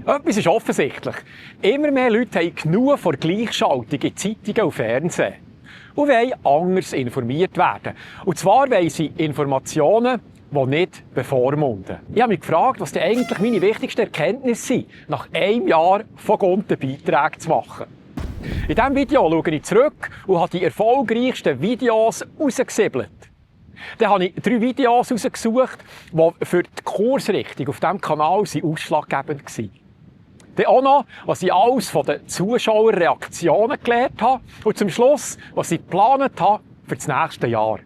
Etwas ist offensichtlich. Immer mehr Leute haben genug von Gleichschaltung in Zeitungen und Fernsehen. Und wollen anders informiert werden. Und zwar wollen sie Informationen, die nicht bevormunden. Ich habe mich gefragt, was denn eigentlich meine wichtigsten Erkenntnisse sind, nach einem Jahr von Gunten Beiträge zu machen. In diesem Video schaue ich zurück und habe die erfolgreichsten Videos herausgesiebelt. Dann habe ich 3 Videos herausgesucht, die für die Kursrichtung auf diesem Kanal ausschlaggebend waren. Dann auch noch, was ich alles von den Zuschauerreaktionen gelernt habe und zum Schluss, was ich geplant habe für das nächste Jahr.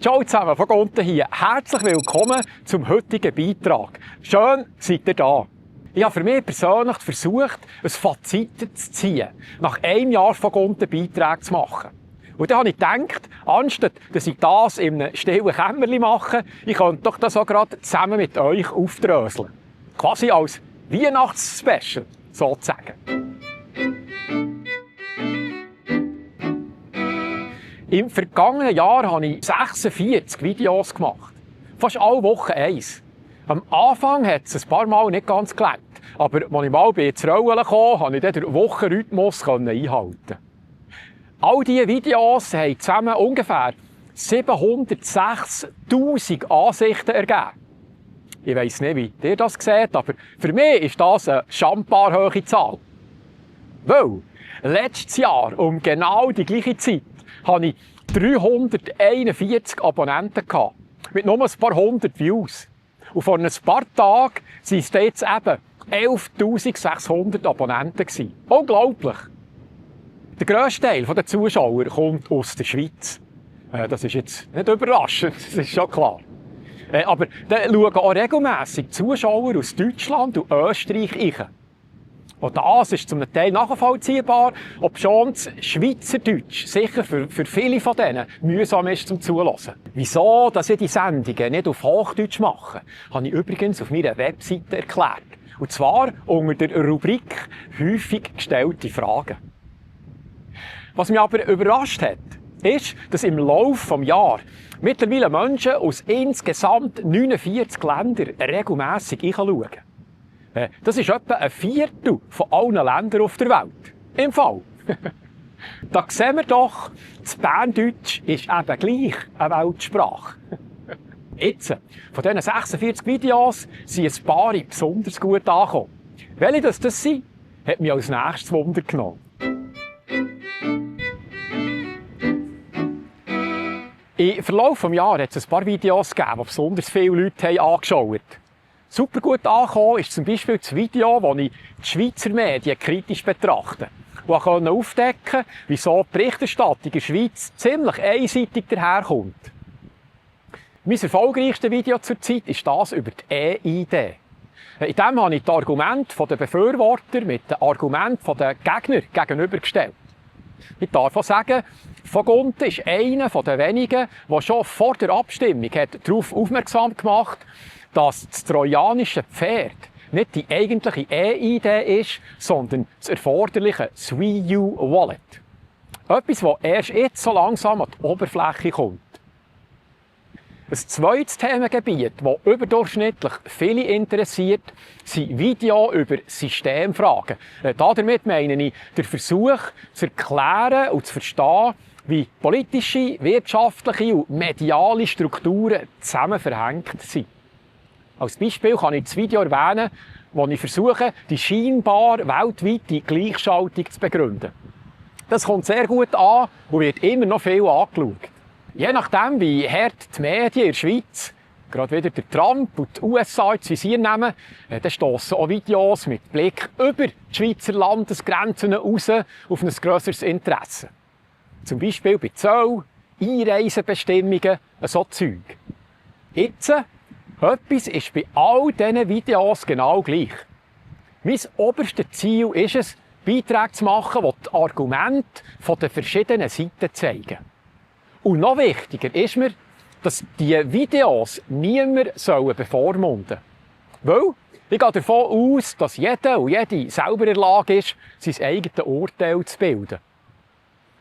Ciao zusammen, von Gunten hier. Herzlich willkommen zum heutigen Beitrag. Schön, seid ihr da. Ich habe für mich persönlich versucht, ein Fazit zu ziehen, nach einem Jahr von Gunten Beiträge zu machen. Und dann habe ich gedacht, anstatt dass ich das in einem stillen Kämmerchen mache, ich könnte doch das auch gerade zusammen mit euch aufdröseln. Quasi als Weihnachtsspecial, sozusagen. Im vergangenen Jahr habe ich 46 Videos gemacht. Fast alle Wochen eins. Am Anfang hat es ein paar Mal nicht ganz gelangt. Aber als ich mal ins Rollen kam, konnte ich den Wochenrhythmus einhalten. All diese Videos haben zusammen ungefähr 706'000 Ansichten ergeben. Ich weiss nicht, wie ihr das seht, aber für mich ist das eine schambar-hohe Zahl. Weil letztes Jahr um genau die gleiche Zeit hatte ich 341 Abonnenten gehabt, mit nur ein paar hundert Views. Und vor ein paar Tagen waren es jetzt eben 11'600 Abonnenten gewesen. Unglaublich! Der grösste Teil der Zuschauer kommt aus der Schweiz. Das ist jetzt nicht überraschend, das ist schon klar. Aber dann schauen auch regelmässig Zuschauer aus Deutschland und Österreich rein. Und das ist zum Teil nachvollziehbar, obschon das Schweizerdeutsch sicher für viele von denen mühsam ist zum Zuhören. Wieso, dass ich die Sendungen nicht auf Hochdeutsch mache, habe ich übrigens auf meiner Webseite erklärt. Und zwar unter der Rubrik «Häufig gestellte Fragen». Was mich aber überrascht hat, ist, dass im Laufe des Jahres mittlerweile Menschen aus insgesamt 49 Ländern regelmässig reinschauen. Das ist etwa ein Viertel von allen Ländern auf der Welt. Im Fall. Da sehen wir doch, das Berndeutsch ist eben gleich eine Weltsprache. Jetzt, von diesen 46 Videos sind ein paar besonders gut angekommen. Welche das sind, hat mich als nächstes Wunder genommen. Im Verlauf des Jahres hat es ein paar Videos gegeben, die besonders viele Leute angeschaut haben. Super gut angekommen ist zum Beispiel das Video, wo ich die Schweizer Medien kritisch betrachte. Und konnte aufdecken, wieso die Berichterstattung in der Schweiz ziemlich einseitig daherkommt. Mein erfolgreichstes Video zurzeit ist das über die EID. In dem habe ich die Argumente der Befürworter mit den Argumenten der Gegner gegenübergestellt. Ich darf auch sagen, von Gunten ist einer der wenigen, der schon vor der Abstimmung darauf aufmerksam gemacht hat, dass das trojanische Pferd nicht die eigentliche EID ist, sondern das erforderliche SWIU-Wallet. Etwas, das erst jetzt so langsam an die Oberfläche kommt. Ein zweites Themengebiet, das überdurchschnittlich viele interessiert, sind Videos über Systemfragen. Damit meine ich den Versuch, zu erklären und zu verstehen, wie politische, wirtschaftliche und mediale Strukturen zusammen verhängt sind. Als Beispiel kann ich das Video erwähnen, wo ich versuche, die scheinbar weltweite Gleichschaltung zu begründen. Das kommt sehr gut an und wird immer noch viel angeschaut. Je nachdem, wie hart die Medien in der Schweiz, gerade wieder der Trump und die USA ins Visier nehmen, dann stossen auch Videos mit Blick über die Schweizer Landesgrenzen raus auf ein grösseres Interesse. Zum Beispiel bei Zoll, Einreisebestimmungen, so Zeug. Jetzt, etwas ist bei all diesen Videos genau gleich. Mein oberstes Ziel ist es, Beiträge zu machen, die die Argumente der verschiedenen Seiten zeigen. Und noch wichtiger ist mir, dass diese Videos niemand bevormunden sollen. Weil ich gehe davon aus, dass jeder und jede selber in der Lage ist, sein eigenes Urteil zu bilden.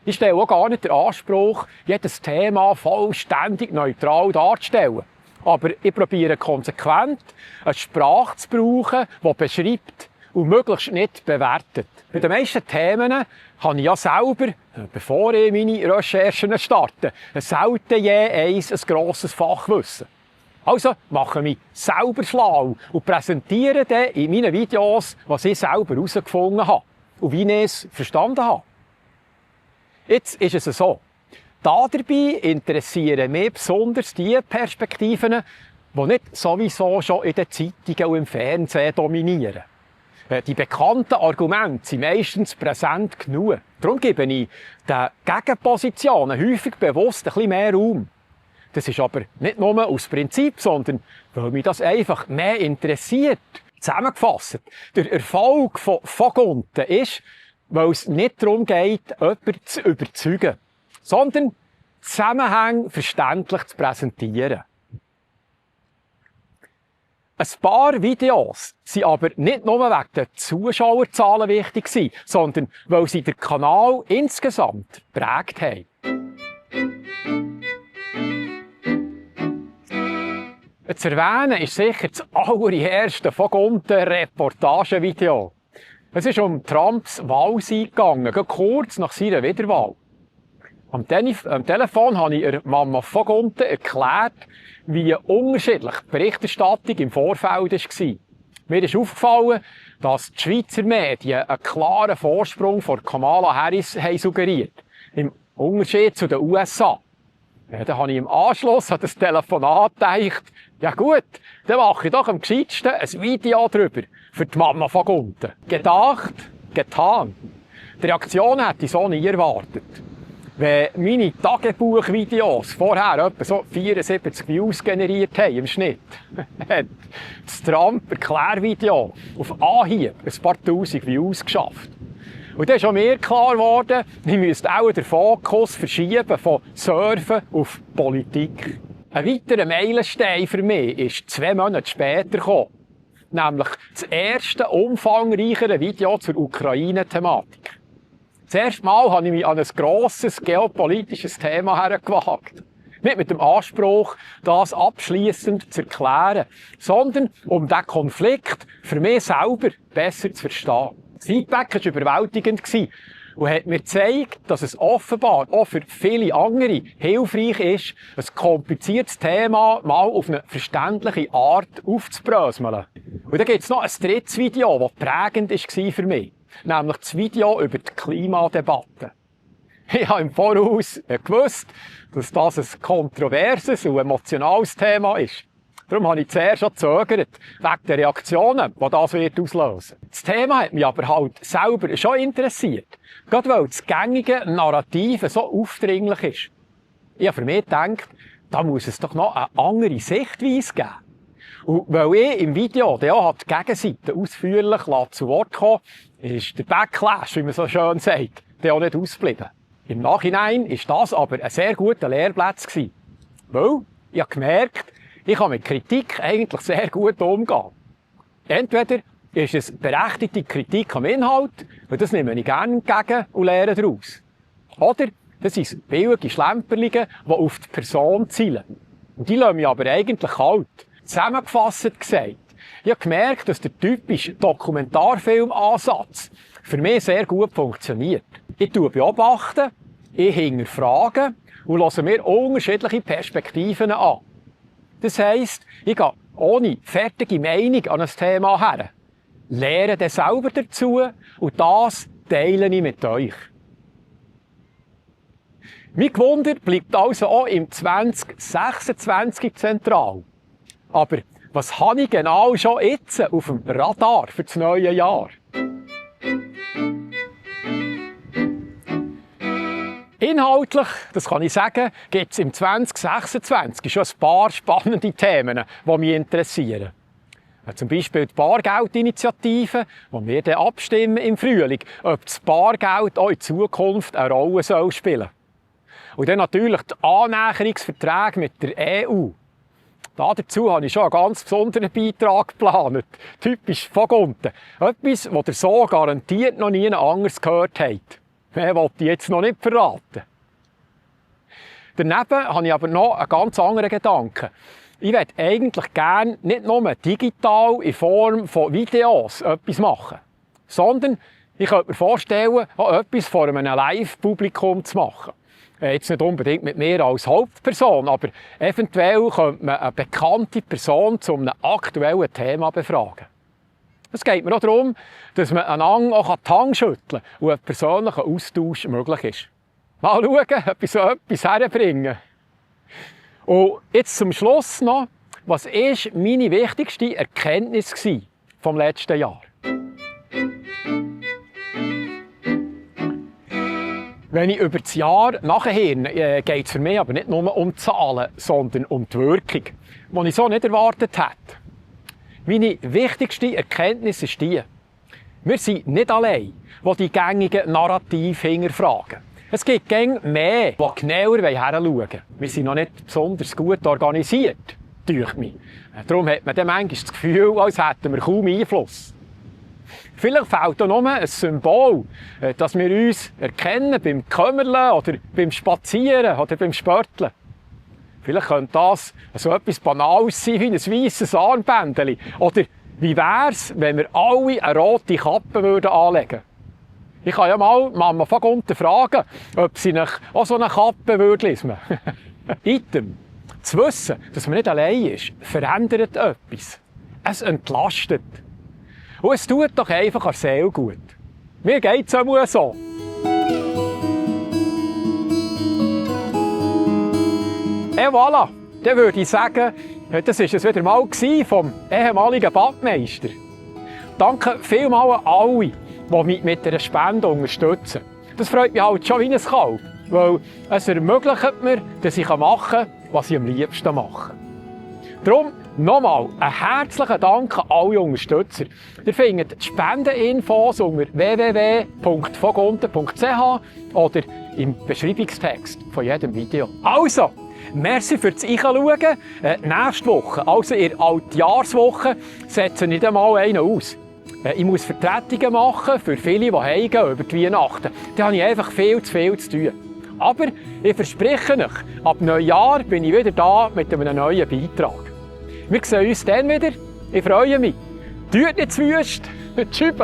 Ich stelle auch gar nicht den Anspruch, jedes Thema vollständig neutral darzustellen. Aber ich probiere konsequent eine Sprache zu brauchen, die beschreibt und möglichst nicht bewertet. Bei den meisten Themen habe ich ja selber, bevor ich meine Recherchen starte, selten je ein grosses Fachwissen. Also mache ich mich selber schlau und präsentiere dann in meinen Videos, was ich selber herausgefunden habe und wie ich es verstanden habe. Jetzt ist es so. Dabei interessieren mich besonders die Perspektiven, die nicht sowieso schon in den Zeitungen und im Fernsehen dominieren. Die bekannten Argumente sind meistens präsent genug. Darum gebe ich den Gegenpositionen häufig bewusst ein bisschen mehr Raum. Das ist aber nicht nur aus Prinzip, sondern weil mich das einfach mehr interessiert. Zusammengefasst, der Erfolg von Vogonten ist, weil es nicht darum geht, jemanden zu überzeugen, sondern Zusammenhänge verständlich zu präsentieren. Ein paar Videos sind aber nicht nur wegen der Zuschauerzahlen wichtig, sondern weil sie den Kanal insgesamt geprägt haben. Zu erwähnen ist sicher das allererste Vogonten-Reportagevideo. Es ist um Trumps Wahlsieg gegangen, kurz nach seiner Wiederwahl. Am Telefon habe ich der Mama Vogonten erklärt, wie unterschiedlich die Berichterstattung im Vorfeld war. Mir ist aufgefallen, dass die Schweizer Medien einen klaren Vorsprung vor Kamala Harris haben suggeriert. Im Unterschied zu den USA. Ja, dann habe ich im Anschluss an das Telefonat gedacht, ja gut, dann mache ich doch am gescheitsten ein Video darüber für die Mama Vogonten. Gedacht, getan. Die Reaktion hätte ich so nie erwartet. Wenn meine Tagebuchvideos vorher etwa so 74 Views generiert haben im Schnitt, hat das Trump-Erklärvideo auf Anhieb ein paar tausend Views geschafft. Und dann ist auch mir klar geworden, ich müsste auch den Fokus verschieben von Surfen auf Politik. Ein weiterer Meilenstein für mich ist 2 Monate später gekommen. Nämlich das erste umfangreichere Video zur Ukraine-Thematik. Das erste Mal habe ich mich an ein grosses geopolitisches Thema hergewagt. Nicht mit dem Anspruch, das abschliessend zu erklären, sondern um diesen Konflikt für mich selber besser zu verstehen. Das Feedback war überwältigend und hat mir gezeigt, dass es offenbar auch für viele andere hilfreich ist, ein kompliziertes Thema mal auf eine verständliche Art aufzubröseln. Und dann gibt es noch ein drittes Video, das prägend war für mich. Nämlich das Video über die Klimadebatte. Ich habe im Voraus gewusst, dass das ein kontroverses und emotionales Thema ist. Darum habe ich zuerst schon gezögert, wegen der Reaktionen, die das wird auslösen. Das Thema hat mich aber halt selber schon interessiert. Gerade weil das gängige Narrativ so aufdringlich ist. Ich habe für mich gedacht, da muss es doch noch eine andere Sichtweise geben. Und weil ich im Video die Gegenseite ausführlich zu Wort kam, ist der Backlash, wie man so schön sagt, auch nicht ausgeblieben. Im Nachhinein war das aber ein sehr guter Lehrplatz. Weil ich habe gemerkt, ich kann mit Kritik eigentlich sehr gut umgehen. Entweder ist es berechtigte Kritik am Inhalt, und das nehme ich gerne entgegen und lehre daraus. Oder das sind billige Schlemperlinge, die auf die Person zielen. Und die lassen mich aber eigentlich kalt. Zusammengefasst gesagt, ich habe gemerkt, dass der typische Dokumentarfilmansatz für mich sehr gut funktioniert. Ich beobachte, ich hinterfrage und höre mir unterschiedliche Perspektiven an. Das heisst, ich gehe ohne fertige Meinung an ein Thema her, lehre dann selber dazu und das teile ich mit euch. Mein Wunder bleibt also auch im 2026 zentral. Aber was habe ich genau schon jetzt auf dem Radar für das neue Jahr? Inhaltlich, das kann ich sagen, gibt es im 2026 schon ein paar spannende Themen, die mich interessieren. Zum Beispiel die Bargeldinitiative, wo wir dann abstimmen im Frühling, ob das Bargeld auch in Zukunft eine Rolle spielen soll. Und dann natürlich die Annäherungsverträge mit der EU. Dazu habe ich schon einen ganz besonderen Beitrag geplant. Typisch Vogonten. Etwas, das ihr so garantiert noch nie anders gehört habt. Mehr wollte ich jetzt noch nicht verraten. Daneben habe ich aber noch einen ganz anderen Gedanken. Ich möchte eigentlich gerne nicht nur digital in Form von Videos etwas machen, sondern ich könnte mir vorstellen, auch etwas vor einem Live-Publikum zu machen. Jetzt nicht unbedingt mit mir als Hauptperson, aber eventuell könnte man eine bekannte Person zu einem aktuellen Thema befragen. Es geht mir auch darum, dass man einander auch die Hand schütteln kann und ein persönlicher Austausch möglich ist. Mal schauen, ob ich so etwas herbringe. Und jetzt zum Schluss noch, was war meine wichtigste Erkenntnis vom letzten Jahr? Wenn ich über das Jahr nachher geht es für mich aber nicht nur um die Zahlen, sondern um die Wirkung, die ich so nicht erwartet hätte. Meine wichtigste Erkenntnis ist die: Wir sind nicht allein, die die gängigen Narrative hinterfragen. Es gibt gäng mehr, die genauer hinschauen wollen. Wir sind noch nicht besonders gut organisiert, denke ich. Darum hat man dann manchmal das Gefühl, als hätten wir kaum Einfluss. Vielleicht fehlt auch nur ein Symbol, dass wir uns erkennen beim Kümmerlen oder beim Spazieren oder beim Sporteln. Vielleicht könnte das so etwas Banales sein wie ein weisses Armbändchen. Oder wie wäre es, wenn wir alle eine rote Kappe anlegen würden? Ich kann ja mal Mama von unten fragen, ob sie nicht auch so eine Kappe würde. Item. Zu wissen, dass man nicht allein ist, verändert etwas. Es entlastet. Und es tut doch einfach an der Seele gut. Mir geht es auch so. Et voilà, dann würde ich sagen, das war es wieder mal vom ehemaligen Badmeister. Danke vielmals an alle, die mich mit einer Spende unterstützen. Das freut mich halt schon wie ein Kalb, weil es ermöglicht mir, dass ich machen kann, was ich am liebsten mache. Darum nochmal einen herzlichen Dank an alle Unterstützer. Ihr findet die Spendeninfos unter www.vogunten.ch oder im Beschreibungstext von jedem Video. Also, merci fürs Einschauen. Nächste Woche, also in der Altjahrswoche, setze ich dann mal einen aus. Ich muss Vertretungen machen für viele, die heimgehen über die Weihnachten. Da habe ich einfach viel zu tun. Aber ich verspreche euch, ab Neujahr bin ich wieder da mit einem neuen Beitrag. Wir sehen uns dann wieder. Ich freue mich. Tut nicht zu wüst. Tschüss.